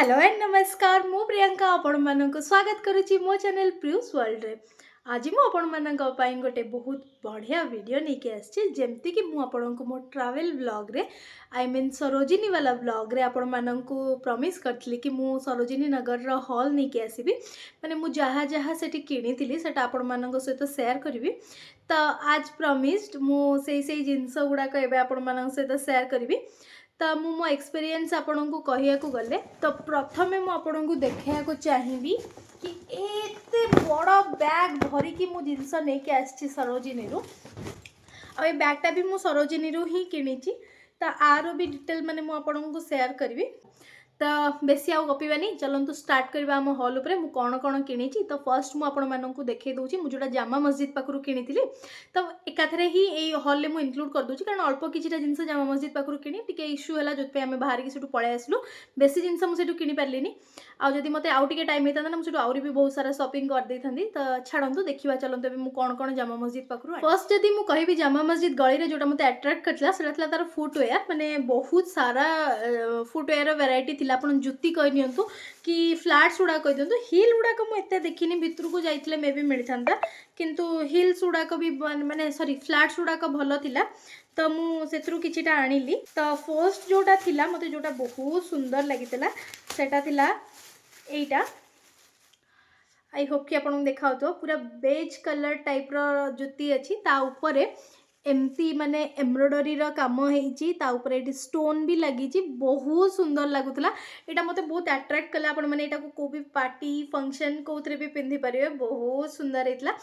Hello and नमस्कार मु प्रियंका आपण मानक स्वागत करुच्ची मो चैनल प्रियूस वर्ल्ड रे। आज मु आपण मानक पई गोटे बहुत बढ़िया वीडियो लेके आछि जेमति कि मु आपण को मो ट्रैवल व्लॉग रे आई मीन सरोजिनी वाला व्लॉग रे आपण मानक प्रॉमिस करथली कि मु सरोजिनी नगर रो हॉल लेके आसीबी माने मु जहा जहा सेठी किनिथिली सेटा आपण मानक सहित शेयर करबी। तो आज प्रॉमिस्ड मु सेई जिंस गुडा को एबे आपण मानक सहित शेयर करबी। तो मु मो एक्सपीरियंस आपन को कहिया को गले तो प्रथमे मु आपन को देखिया को चाहिबी कि एते बड़ बैग भरी कि मु जिंस नै के आछि सरोजिनी रु। आ ए बैगटा भी मु सरोजिनी रु ही किनिची। तो आरो भी डिटेल माने मु आपन को शेयर करबी। तो बेसी आउ गपिबानी चलतु स्टार्ट करबा हम हॉल उपरे मु कोन कोन किनिची। तो फर्स्ट मु आपण मानन को देखै दोची मु जोटा जामा मस्जिद पाखरु किनिथिली। तो एकाथरे ही ए हॉल ले मु इंक्लूड कर दोची कारण अल्प किछिटा जिंस जामा मस्जिद पाखरु किनी टिके इश्यू हला जोत पे हम बाहर की सेटु पळे आसलु बेसी जिंस मु सेटु किनी परलिनी। आ जदी मते आउ टिके टाइम हेता ना मु सेटु आउरी भी बहुत सारा शॉपिंग कर देथांदी। तो छाडंतु देखिबा चलंतु बे मु कोन कोन जामा मस्जिद पाखरु फर्स्ट जदी मु कहिबी जामा मस्जिद गळी रे जोटा मते अट्रैक्ट करथला सेटा थला तार फुटवेयर माने बहुत सारा फुटवेयर वैरायटी थिला। आपण जुत्ती कहि नियंतु कि फ्लैट्स गुड़ा कहि दियंतु हिल गुड़ा को एते देखिनी भितर को जाइतले मे भी मिल थांता किंतु हिल्स गुड़ा को भी माने सॉरी फ्लैट्स गुड़ा को भलो थिला। तो मु सेथरु किछिटा आनिली। तो फर्स्ट जोटा थिला मते जोटा बहुत सुंदर लागितला सेटा थिला एटा। आई होप कि आपन देखाउ तो पूरा बेज कलर टाइप रो जुत्ती अछि ता ऊपरे एमती माने एम्ब्रॉयडरी रो काम हेची ता ऊपर एटी स्टोन भी लगी छी बहुत सुंदर लागुतला। एटा मते बहुत अट्रैक्ट कला आपण माने एटा को भी पार्टी फंक्शन कोथरे भी पिंधि परिबे बहुत सुंदर हेतला।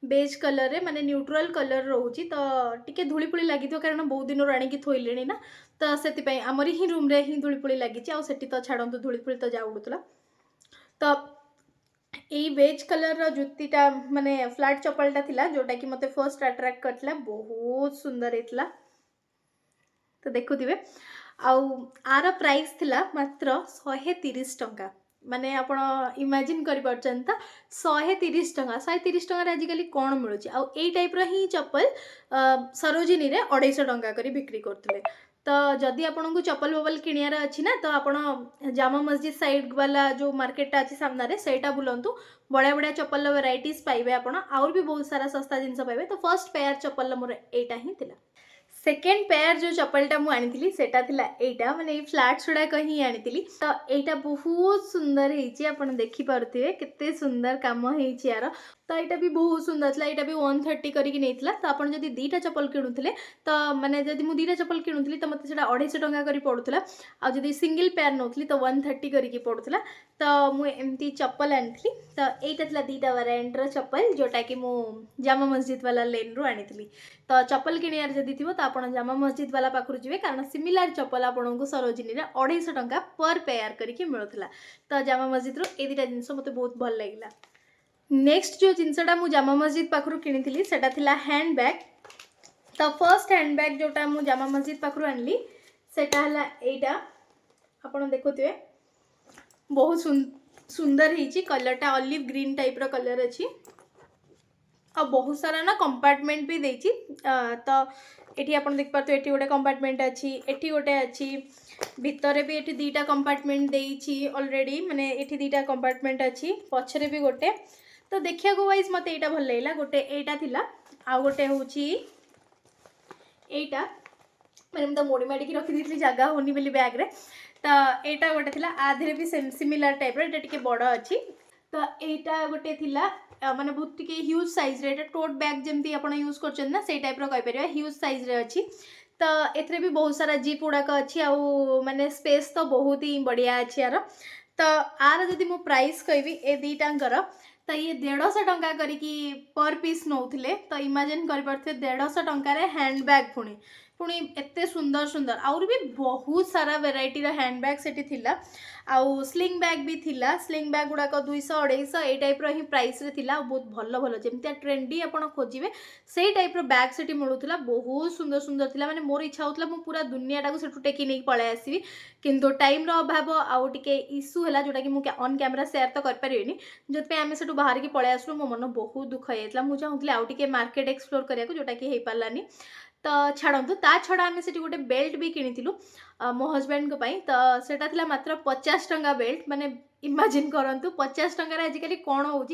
बेज कलर रे माने न्यूट्रल कलर रहउची तो टिके धूलीपुली लागितो कारण बहुत दिन राणी की थोइलेनी ना। तो सेति पई हमरी ही रूम रे ही धूलीपुली लागि छी आ सेति तो छाडंतु धूलीपुली तो जाउडुतला। तो एई बेज कलर रो जुत्तीटा माने फ्लैट चप्पलटा थिला जोटा कि मते फर्स्ट अट्रैक्ट करथला बहुत सुंदर हेतला। तो देखुथिबे आउ आर प्राइस थिला मात्र 130 टंका माने आपण इमेजिन करि परछन त 130 टंका 130 टंका रे आजिकली कोन मिलुची आउ एई टाइप रो ही चप्पल सरोजिनी रे 250 टंका करी बिक्री करथले। तो जदि आपन को चप्पल बबल किनियार अछि ना तो आपण जामा मस्जिद साइड वाला जो मार्केट अछि सामना रे सेटा बुलंतु बड़ा बड़ा चप्पल वैराइटीज पाइबे आपण और भी बहुत सारा सस्ता जिंस पाइबे। तो फर्स्ट पेयर चप्पल मोर एटा ही थिला। सेकेंड पेयर जो चप्पलटा मु आनिथिली सेटा थिला एटा माने ए फ्लैट्स गुडा कहीं आनिथिली। तो एटा बहुत सुंदर हेची आपण देखि पारथिबे केते सुंदर काम हेची यार। तो एटा भी बहुत सुंदर थला एटा भी 130 करी कि नेथला। तो आपण जदी दीटा चप्पल किनुथिले तो माने जदी मु दीटा चप्पल किनुथिली तो मते सेटा 250 टंका करी पडुथला आ जदी सिंगल पेयर नोथली तो 130 करी कि पडुथला। तो मु एमती चप्पल आनिथिली। तो एटा थला दीटा वेरिएंट रो चप्पल जोटा कि मु जामा मस्जिद वाला लेन रो आनिथिली। तो चप्पल किनियार जदी थिबो तो आपण जामा मस्जिद वाला पाखरु जिवे कारण सिमिलर चप्पल आपण को सरोजिनी रे 250 टंका पर पेयर करी कि मिलुथला। तो जामा मस्जिद रो ए दीटा जिंस मते बहुत भल लागिला। नेक्स्ट जो जिनसटा मु जामा मस्जिद पाखरु किनिथिली सेटा थिला हैंड बैग। तो फर्स्ट हैंड बैग जोटा मु जामा मस्जिद पाखरु आनली सेटा हला एटा आपण देखुथिबे बहुत सुंदर हेची कलरटा ऑलिव ग्रीन टाइप रो कलर अछि आ बहुत सारा ना कंपार्टमेंट भी देछि। तो एठी आपण देख पारतो एठी गोटे कंपार्टमेंट अछि एठी गोटे अछि भितरे भी एठी दीटा कंपार्टमेंट देछि ऑलरेडी माने एठी दीटा कंपार्टमेंट अछि पछरे भी गोटे। तो देखिया को वाइज मते एटा भल लागला गोटे एटा थिला आ गोटे होची एटा माने हम तो मोडी माडी की रखि दिथली जगह होनी बेली बैग रे। तो एटा गोटे थिला आधरे भी सिमिलर टाइप रे एटा टिके बड़ अछि। तो एटा गोटे थिला माने बहुत टिके ह्यूज साइज रे एटा टोट बैग जेमती आपण यूज करछन ना सेई टाइप रो कहि परिबा ह्यूज साइज रे अछि। तो एथरे भी बहुत सारा जीप उडा का अछि आ माने स्पेस तो बहुत ही बढ़िया अछि यार। तो आर जदी मु प्राइस कहबी ए दीटांकर तो ये 150 टंका करी कि पर पीस नौथिले। तो इमेजिन कर परथे 150 टंका रे हैंड बैग पुणी पुणी एते सुंदर सुंदर आउर भी बहुत सारा वेराइटी रो हैंड बैग सेठी थिला आउ स्लिंग बैग भी थिला। स्लिंग बैग गुडा को 200 250 ए टाइप रो ही प्राइस रे थिला बहुत भलो भलो जेमती ट्रेंडी आपण खोजिबे सेई टाइप रो बैग सेठी मिलुथला बहुत सुंदर सुंदर थिला। माने मोर इच्छा होतला मु पूरा दुनिया टाको सेठु टेकी नै पळे आसीबी किंतु टाइम रो अभाव आउ टिके इश्यू हला जोटा कि मु ऑन कैमरा शेयर तो कर परिबेनी जत पे आमे सेठु बाहर की पळे आसलु मो मन बहुत दुख हेतला। मु चाहुतले आउ टिके मार्केट एक्सप्लोर करिया को जोटा कि हे पालानी। तो छाड़ू ता छड़ा आम से गोटे बेल्ट भी किणु मो हजबैंड को तो सेटा थिला मात्र 50 टंका बेल्ट माने इमेजिन करंतु 50 टंका आजिकल कौन हो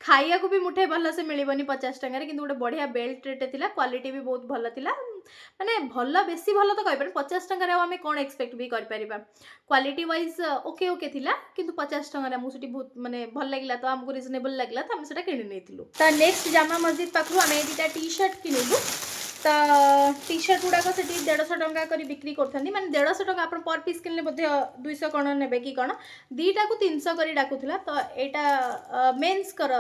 खाइया को भी मुठे भल से मिलबनी 50 टंका कि गोटे बढ़िया बेल्ट टे थिला क्वालिटी भी बहुत भल थिला माने भल बेसी भल तो कह 50 टंका आम कौन एक्सपेक्ट भी कर परिबा क्वालिटी वाइज ओके ओके थिला किंतु 50 टंका आमको सेठी बहुत माने भल लागला तो हमको रिजनेबल लागला तो हम सेटा किनि नेथिलु। तो नेक्स्ट जामा मस्जिद पाखरु आम एटा टी शर्ट किनिलु तो टी शर्ट गुड़ाक से 150 टंका कर बिक्री करते माने 150 टंका आप पर पीस किनले बोधे 200 कण ने कि कौन दीटा को 300 कर डाकुला। तो यहाँ मेन्स कर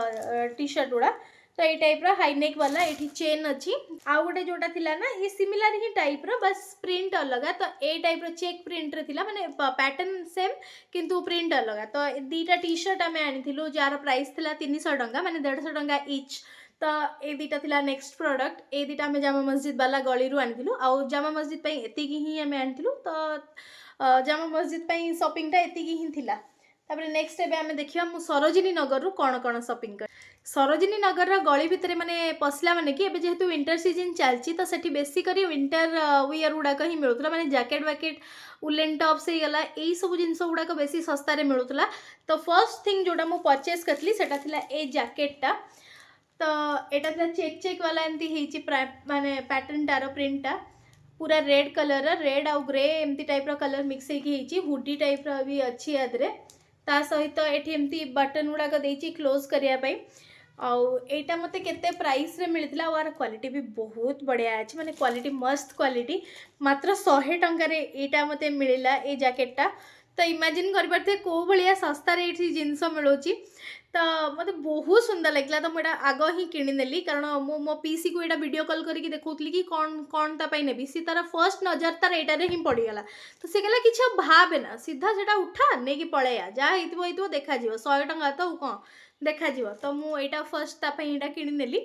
टी शर्ट गुड़ा तो ये टाइप हाई नेक वाला ये चेन अच्छी आउ गोटे जोटा थिला ना ये सिमिलर ही टाइप बस प्रिंट अलग तो ये टाइप चेक प्रिंट रे थिला माने पैटर्न सेम किंतु प्रिंट अलग। तो दीटा टी शर्ट आम आनी जार प्राइस थिला 300 टंका माने 150 टंका इच। तो ये दीटा थिला नेक्स्ट प्रोडक्ट ये दीटा आम जामा मस्जिद वाला गली रू आनी आउ जामा मस्जिद पे एतिकी ही आम आनी तो जामा मस्जिद पे शॉपिंगटा एतिकी ही थिला। तापर नेक्स्ट एबे आम देखिबा मु सरोजिनी नगर रू कौन कौन शॉपिंग कर सरोजिनी नगर रा गली भितर माने पसला माने कि एबे जेहेतु विंटर सीजन चलची तो सेठी बेसी करी विंटर वियर गुड़ाक ही मिलुतला माने जैकेट वैकेट उलेन टॉप्स ही गला एई सब जिंस गुड़ाक बेसी सस्ता रे मिलुतला। तो फर्स्ट थिंग जोटा मु परचेस करथली सेटा थिला ए जैकेटटा तो यहाँ चेक चेक वाला एमती माने पैटर्न टार प्रिंटा पूरा रेड कलर रेड आउ ग्रे एमती टाइप कलर मिक्स होती हुडी टाइप भी अच्छी यादरे ता सहित ये एमती बटन गुड़ाक देती क्लोज करने आईटा मत के प्राइस रे मिलता और क्वालिटी भी बहुत बढ़िया अच्छे माने क्वालिटी मस्त क्वालिटी मात्र 100 टंका यहाँ मत मिलला ये जैकेटा। तो इमेजिन कर पारे कौ भाया सस्तार ये जिनस मिलूँ तो मत बहुत सुंदर लगे तो मुझे आग ही किनेली कारण मो पीसी को यहाँ वीडियो कॉल करके देखुली कि कौन कौन तापाई नेबी सी तार फर्स्ट नजर तार यहाँ ही पड़गला तो सी कहला कि भावे ना सीधा से उठा नहीं कि पलैया जहाँ हो देखा 100 टंका तो कौन देखा तो मुझा फर्स्ट तापाई यहाँ किनेली।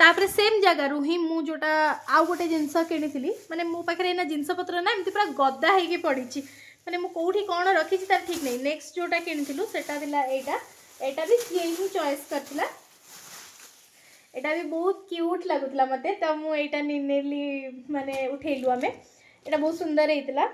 तापर सेम जगार ही मुझे जोटा आउ गोटे जिनस किनी माने मो पाखे ना जिनस पत्र ना एमती पूरा गदा होगी पड़ी माने मु कौटी कौन रखी तार ठीक नहीं। नेक्स्ट जोटा किनी सेटा एटा भी सी ही चॉइस करथिला एटा भी बहुत क्यूट लगुतला मते तो मु एटा नेली माने उठेलु आमे एटा बहुत सुंदर हेतिला।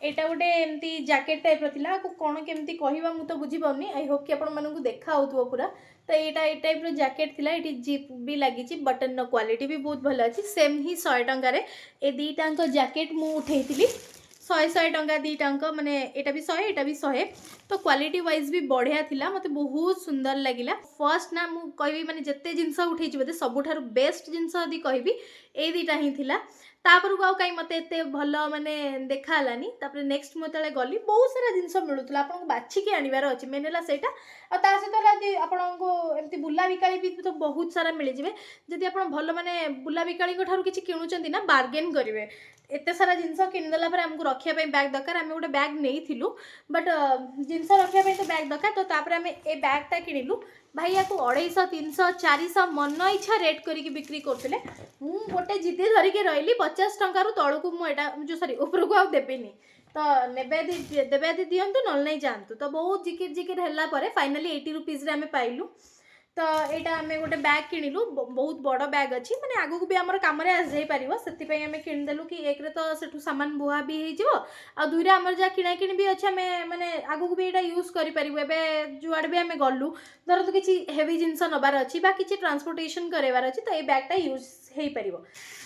एटा गोटे एमती जैकेट टाइप रथिला को कोन केमती कहिबा मु तो बुझी पाउनी आई होप कि आपण मानकु देखा होतबो पूरा। तो एटा ए टाइप रो जैकेट थिला एटी जिप भी लागि छि बटन नो क्वालिटी भी बहुत भलो अछि सेम ही 100 टंका रे ए दीटांको जैकेट मु उठेइतिली 100 टंका दीटांक माने एटा भी 100 एटा भी 100 तो क्वालिटी वाइज भी बढ़िया थिला मते बहुत सुंदर लगिला। फर्स्ट ना मु कहबी माने जत्ते जिंस उठेइ छि बते सबुठारु बेस्ट जिंस यदि कहबी ए दीटा ही थिला तापर को आउ कहीं मत एत भल माने देखा हलानी। तापर नेक्स्ट मुझे गली बहुत सारा जिनस मिलूला आपको बाछिकी आनबार अच्छे मेन है सहीटा आ सहित आपको एमती बुला बिकाली भी तो बहुत सारा मिल जाए जदि आप भल माने बुला बिकाली किसी किणुंट ना बार्गेन करेंगे एत सारा जिनस किनीदेला आमको रखापी बैग दरकार आम गोटे बैग नहीं बट जिनस रखापी तो बैग दरकार तो आम ए बैगटा किणिलु भाई या 250 300 400 मन इच्छा रेट करके बिक्री करते गोटे जिद्दी धरिकी रही 50 टंकार तलू को मुझा जो सरी उपरको आउ देवेनि तो देवे दिंतु ना नहीं जातु तो बहुत जिकिर जिकिर है फाइनाली 80 रुपीज आम पाइलु। तो यहाँ आम गोटे बैग किणिलु बहुत बड़ बैग अच्छी माने आगु को भी आम कम आसपार से आम किदेलु कि एक तो सेठू सामान बुआ भी हो दुईरे आम जहाँ किणा कि भी अच्छे आम मैंने आगु को भी यहाँ यूज करें जुआड़े भी आम गलु धर तो किसी हेवी जिनस नबार अच्छी किसी ट्रांसपोर्टेशन करार अच्छी तो ये बैगटा यूज हो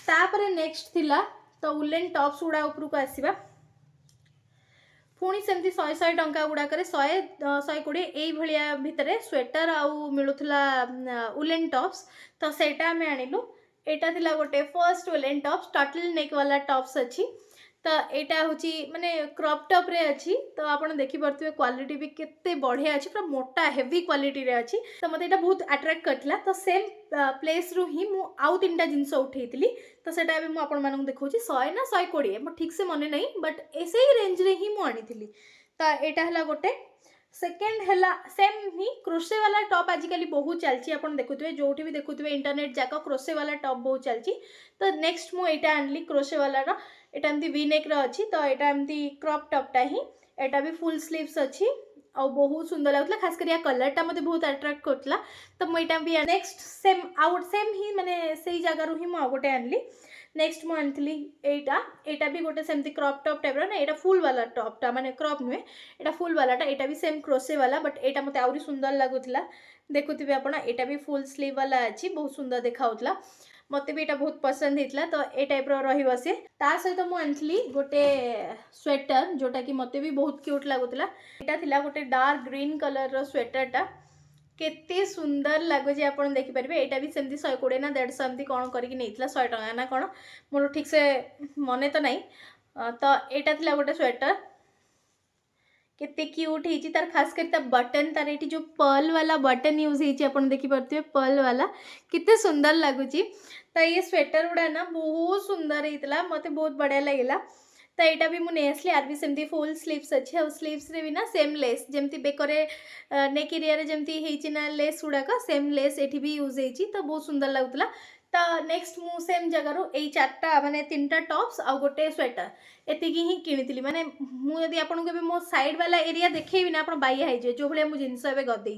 पार। नेक्स्ट थिला तो उलेन टॉप्स गुड़ा उपरको आसवा पुणी सेमती 100 टंका गुड़ाक 100 यही भाया भितर स्वेटर आउ मिलूला उलेन टॉप्स तो सेटा आम आनिलु एटा थिला गोटे first woollen tops turtle neck वाला टॉप्स अच्छी तो यहाँ हूँ माने क्रॉप टॉप रे अच्छी तो आपड़ देखिपे क्वालिटी भी केते बढ़िया अच्छी पूरा मोटा हेवी क्वालिटी रे अच्छी तो मत यहाँ बहुत अट्राक्ट करथिला। तो सेम प्लेस रु ही मु आउ 3टा जिनस उठेइतिली तो सेटा भी मु आपण मानकु देखौछि 100 ना 120 मो ठीक से मने नहीं बट ऐसे ही रेंज रे ही मु आनिथिली। तो एटा हला गोटे सेकेंड है सेम ही क्रोशे वाला टॉप आजिकल बहुत चलती आप देखुए जो भी देखुए इंटरनेट जाक क्रोशे वाला टॉप बहुत चलती। तो नेक्स्ट मुझा आनली क्रोशे वाला यहाँ एमती वी नेक अच्छी तो यहाँ एमती क्रॉप टॉपटा ही एटा भी फुल स्लीव्स अच्छी आ बहुत सुंदर लगुला खास कर या कलरटा मते बहुत अट्राक्ट करतला तो मुझे भी नेक्स्ट सेम आउट सेम ही माने से जगार ही मुझे गोटे आनली नेक्स्ट मु आनी एटा भी गोटे सेमती क्रॉप टॉप टाइप ना एटा फुल वाला टॉपटा माने क्रॉप नुहे एटा फुल वालाटा एटा भी सेम क्रोसे वाला बट एटा मते आउरी सुंदर लगुला देखुथिबे आपण एटा भी फुल स्लीव वाला अछि बहुत सुंदर देखाउतला मते भी एटा बहुत पसंद हेतला तो ए टाइप रो रहिबो से ता सहित मु आनली गोटे स्वेटर जोटा कि मते भी बहुत क्यूट लागुतला एटा थिला गोटे डार्क ग्रीन कलर रो स्वेटरटा केते सुंदर लगुच आप देखिपारे यहाँ भी सेमती 120 ना 150 एमती कौन करके 100 टका ना कौन मोर ठीक से मन तो नहीं तो यहाँ थी गोटे स्वेटर केते क्यूट होती तार खास कर बटन तार ये जो पर्ल वाला बटन यूज होती देखिपे पर्ल वाला केते सुंदर लगुच तो ये स्वेटर गुड़ा ना बहुत सुंदर होता मत बहुत बढ़िया लगे तो यहाँ भी मुझे आसली आर भी सेमती फुल स्लीव्स अच्छे और स्लीव्स रे भी ना सेम लेस जमती बेकरे नेक एरिया जमती होती ना लेस गुड़ाक सेम लेस ये भी यूज होती तो बहुत सुंदर लगुला तो नेक्स्ट मु सेम जगार यही 4टा माने 3टा टॉप्स आ गोटे स्वेटर एतिकी ही किनी माने मुझे आपको मो साइड वाला एरिया देखी ना आप बाइया हो जो भाई मुझे जिनस ए गदे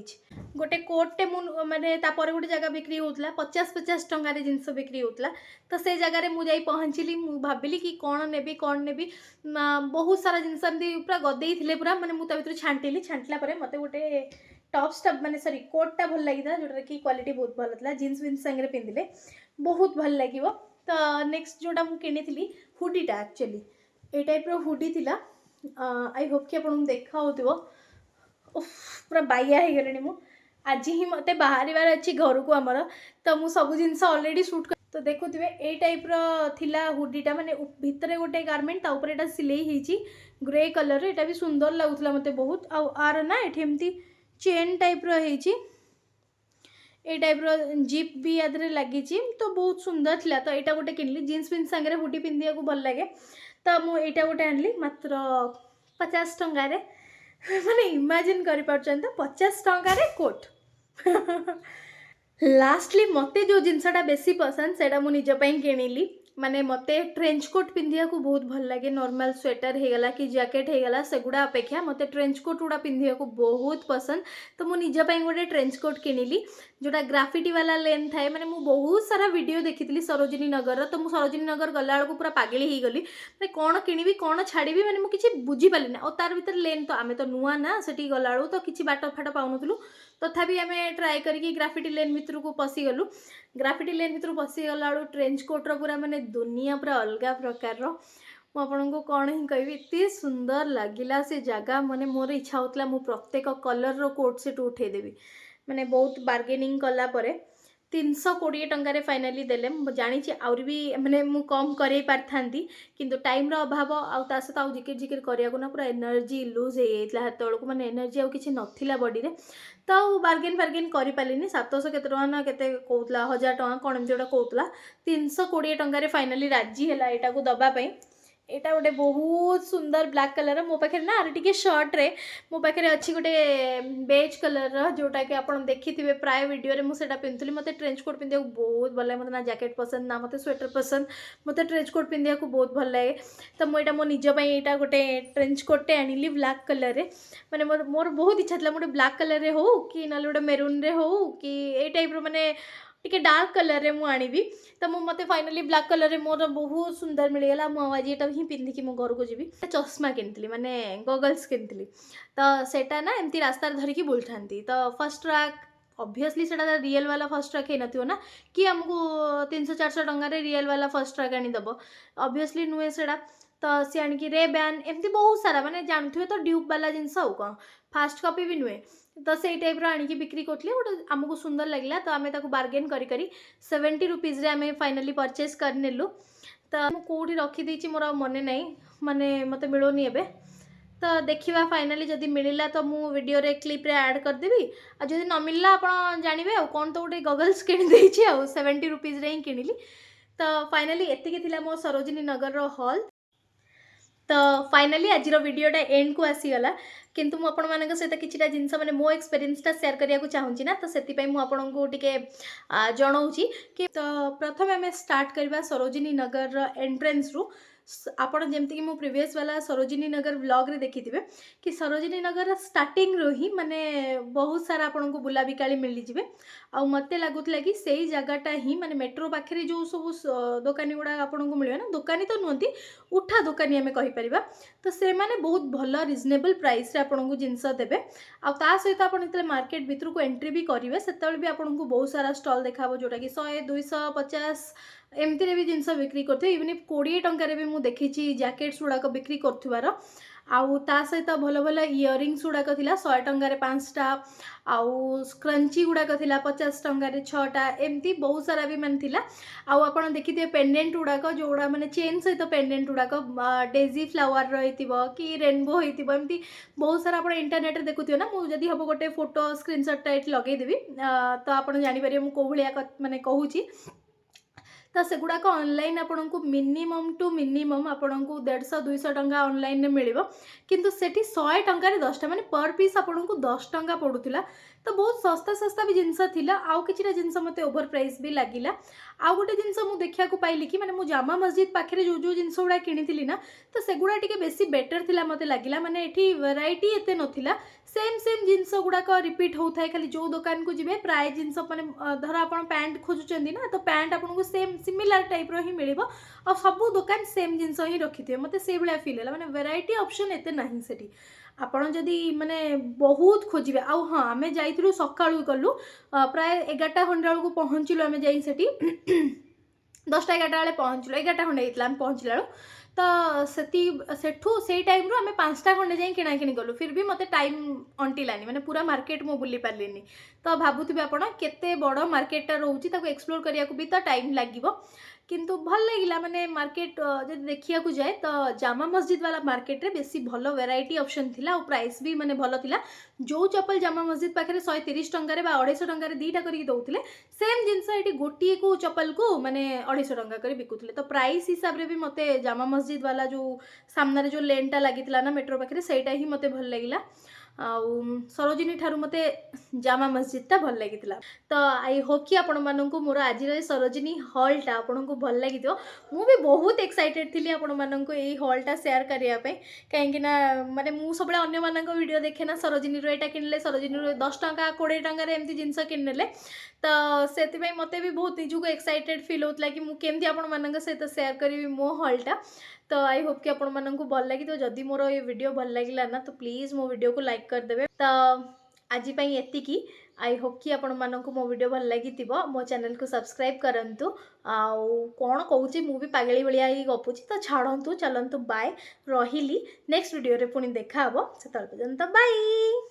गोटे कोटे मु माने तापर गोटे जगह बिक्री होता 50-50 टंकार जिनस बिक्री होता तो से जगार मुझे पहुँचली भाविली कि कौन नेबी बहुत सारा जिनस पूरा गदे थे पूरा मैंने मुझे छांटिली छांटला मत गोटे टॉप्सटा माने सॉरी कोटटा भल लगी जोटा कि क्वालिटी बहुत भल था जीन्स विन्स संगे पिंधिले बहुत भल लगे तो नेक्स्ट जोटा मुझे किनी हुडीटा एक्चुअली ए टाइप रो हुडी थिला आई होप कि आपन देखा होतिबो पूरा बाइया हो गले मु आज ही मते बाहर अच्छी घर को आमर तो मु सब जिनस ऑलरेडी शूट कर तो देखुथिबे ए टाइप रो थिला हुडीटा माने भितरे गोटे गारमेंट ता ऊपर एटा सिलाई हिची ग्रे कलर एटा भी सुंदर लागुथला मते बहुत आ आर ना एठी एमती चेन टाइप रो हिची ए टाइप रो जिप भी यादरे लगी तो बहुत सुंदर थिला तो एटा गोटे किनली जीन्स पिन संगे हुडी पिंधिया को भल लगे तो मुझे गोटे आनली मात्र 50 टंकार मैंने इमेजिन कर 50 टंकार कोट लास्टली मते जो जिनसटा बेसी पसंद से मुझे किनिली माने मते ट्रेंच कोट पिंधिया को बहुत भल लगे नॉर्मल स्वेटर होगला कि जैकेट होगला सेगुड़ा अपेक्षा मते ट्रेंच कोट गुड़ा पिंधिया को बहुत पसंद तो मुझे गोटे ट्रेंच कोट किनिली जोटा ग्राफिटी वाला लेन थाए माने मु बहुत सारा वीडियो देखी सरोजिनी नगर तो मुझे सरोजिनी नगर गला बेलू पूरा पागली हो गली मैं कौन किणी कौन छाड़ी मैंने मुझे बुझीपारे और तार भर लेन तो आम तो नुआ ना से गला बेलू तो किसी बाट फाट पाऊनु तथापि आम ट्राए करके ग्राफिटी लेन भितर को पशिगलु ग्राफिटी लेन भितर पशिगला बेलू ट्रेंच कोट्र पूरा माने दुनिया पूरा अलग प्रकार मुझे कौन ही कहि एत सुंदर लगिला से जगह माने मोर इच्छा होता मु प्रत्येक कलर रो कोट सेट उठेदेवी माने बहुत बार्गेनिंग कला परे 320 टंकार फाइनाली देले जानी आउरी भी माने मु कम करे पारथांती किंतु टाइम रो अभाव आउ ता सहित आउ जिकिर जिकिर करिया को ना पूरा एनर्जी लूज हो जाइतला हाथ तळको माने एनर्जी आउ किछि नथिला बॉडी रे तो बार्गेन करि पालिनी 700 केते टका ना केते कहउतला 1000 टका कोन एमती गोटा कहउतला 320 टंकार फाइनाली राजी हैला एटा को दबा पई एटा गोटे बहुत सुंदर ब्लैक कलर मो पाखे ना टी सर्ट रे मो पाखे अच्छी गोटे बेज कलर जोटा कि आप देखिथे प्राय वीडियो मुझे पिंधुली मत ट्रेंच कोट पिंधिया बहुत भल लगे मतलब ना जैकेट पसंद ना मत स्वेटर पसंद मत ट्रेंच कोट पिंधिया बहुत भल लगे तो मुझे मो निजपाई यहाँ गोटे ट्रेंच कोटे आनिली ब्लैक कलर रे माने मोर बहुत इच्छा था गोटे ब्लैक कलर रे हो कि ना गोटे मेरून रे हो कि ए टाइप रो माने टिके डार्क कलर रे मु आनिबी तो मते फाइनाली ब्लैक कलर रे मोर बहुत सुंदर मिलगला मु आज एटा ही पिंधिकी मो घर को जीवी चश्मा किनथिली माने गॉगल्स किनथिली तो सेटा ना एमती रास्ता धरिकी बुलठांती तो फर्स्ट ट्रैक ऑब्वियसली सेटा रियल वाला फर्स्ट ट्रैक नथियो ना कि हमको 300-400 टंका रियल वाला फर्स्ट ट्रैक आनी दबो ऑब्वियसली नुए सेटा तो सी आणिकी रे बैन एमती बहुत सारा माने जानथुए तो ड्यूब वाला जिनस हो कौन फास्ट कॉपी भी नुए तो से टाइप आनिकी बिक्री करते गोटे आमको सुंदर लगे तो आम बार्गेन करी 70 रुपीज आम फाइनाली परचेज करनेलु तो कौटी रखीदी मोर मन ना माने मत मिलूनी एबे तो देखा फाइनाली जदि मिलला तो मु वीडियो रे क्लिप रे ऐड करदेवी आ जदि न मिलला आप जानवे आ कौन तो गोटे गगल्स किणी 70 रुपीज रे ही किनिली तो फाइनाली एतिकी थिला मो सरोजिनी नगर रो हॉल तो फाइनाली आज वीडियोटा एंड को आसीगला किंतु मु आपण मानक सहित किछिटा जिंस माने मो एक्सपीरियंसटा शेयर करिया को चाहूची ना, तो सेति पई मु आपणको टिके जणाउची कि तो प्रथम आम स्टार्ट करवा सरोजिनी नगर एंट्रेंस रु। आपण जेमती कि मो प्रीवियस वाला सरोजिनी नगर व्लॉग रे देखिथिबे कि सरोजिनी नगर स्टार्टिंग रो ही माने बहुत सारा आपन को बुला बिकाली मिली जिवे। आ मते लागुतला कि सेही जगहटा ही माने मेट्रो पाखरे जो सब दुकानी गुडा आपन को मिले ना, दुकानी तो नुहंती उठा दुकानी आमे कहि परिबा। तो से माने बहुत भलो रिजनेबल प्राइस रे आपन को जिंस देबे। आ ता सहित आपन इतले मार्केट भीतर को एंट्री भी करिवे सेतबेले भी आपन को बहुत सारा स्टॉल देखाबो जोटा कि 100 200 50 एमती भी जिनस बिक्री करते। इवन 20 टंकार भी मुझे देखी जैकेट्स गुड़ाक बिक्री कर आउ ता सहित भल भल इयरिंग्स गुड़ाक 100 टंकार 5टा आउ स्क्रंची गुड़ाक 50 टंकार 6टा एमती बहुत सारा भी मान थिला। आउ आपण देखिथे पेंडेंट गुड़ाक जो गुड़ा माने चेन सहित पेंडेंट गुड़ाक डेजी फ्लावर रहिथिबो कि रेनबो होइथिबो एमती बहुत सारा आपण इंटरनेट रे देखुथियो ना। मु जदी हबो गोटे फोटो स्क्रीनशॉट टाइट लगे देबी तो आपण जानि परिबे मु को भलिया माने कहूची। तो सेगुड़ाक ऑनलाइन आपन को मिनिमम टू मिनिमम आपन को 150 200 टंका ऑनलाइन मिल किंतु सेठी 100 टंकार 10टा माने पर पीस आपन को 10 टंका पड़ूला। तो बहुत सस्ता सस्ता भी जिनस थिला। आउ किछिटा जिनस मते ओवर प्राइस भी लागिला। आउ गोटे जिनस मु देखिया को पाइली कि माने मु जामा मस्जिद पाखरे जो जो जिनस गुडा किनिथिली ना, तो सेगुडा टिके बेसी बेटर थिला मते लागिला। माने एठी वैरायटी एते नथिला, सेम सेम जिनस गुड़ाक रिपीट होता है। खाली जो दुकान को जिबे प्राय जिनस माने धर आपन पैंट खोजुचंदी ना, तो पैंट आपन को सेम सिमिलर टाइप रो ही मिलिबो। आ सब दुकान सेम जिनस ही रखिथे। मते से भलिया फील होला, माने वैरायटी ऑप्शन एते नाही सेठी। आपण जदी माने बहुत खोजिबे। आउ हां आमे जाइथिलु सकाळु गलु प्राय 11टा खंडा को पहुंचिलु। आमे जाई सेठी 10टा 11टा वाले पहुंचलो। 11टा खंडे हितला आमे पहुंचला तो सेठू से टाइम रू आमे 5टा खंडे जाई किना किनी गलु। फिर भी मते टाइम अंटिलानी, माने पूरा मार्केट मो बुली पारलिनी। तो भाबुथिबे आपण केते बड़ मार्केटटा रहउची, ताको एक्सप्लोर करिया को भी तो टाइम लागिवो। किंतु भल लगिला माने मार्केट जदि देखिया को जाए तो जामा मस्जिद वाला मार्केट रे बेसी भलो वैरायटी ऑप्शन थिला और प्राइस भी माने भलो थिला। जो चप्पल जामा मस्जिद पाखरे 130 टंका बा 250 टंका दीटा करिक दउथिले, सेम जिनस एटी गोटिए को चप्पल को माने 250 टंका करी बिकुथिले। तो प्राइस हिसाब रे भी मते जामा मस्जिद वाला जो सामने जो लेनटा लागितला ना मेट्रो पाखरे, सेटा ही मते भल लागिला। सरोजिनी ठारू मते जामा मस्जिदटा भल लागितला। तो आई होप कि आपण माननकु मोर आज सरोजिनी हॉलटा आपनको भल लागितो। मु भी बहुत एक्साइटेड थिली आपण माननकु एई हॉलटा शेयर करिया पे, काहेकि ना माने मु सबले अन्य माननक वीडियो देखे ना, सरोजिनी रो एटा किनले, सरोजिनी रो 10 टंका 20 टंका रे एमती जिंस किनले। तो सेति पई मते भी बहुत निजुको एक्साइटेड फील होतला कि मु केमती आपण माननक सहित शेयर करिवि मो हॉलटा। तो आई होप कि आपण माननकु भल लागी। तो जदि मोर ये वीडियो भल लागिला ना, तो प्लीज मो वीडियो को लाइक कर देबे। तो आज पई एतिकी। आई होप कि आपण माननकु मो वीडियो भल लागितिबो। मो चैनल को सब्सक्राइब करंतु। आउ कोन कहूची मु भी पागली भलिया ही गपुची। तो छाड़ंतु चलंतु, बाय रहिली। नेक्स्ट वीडियो रे पुनी देखा हबो। सेतल पर्यंत बाय।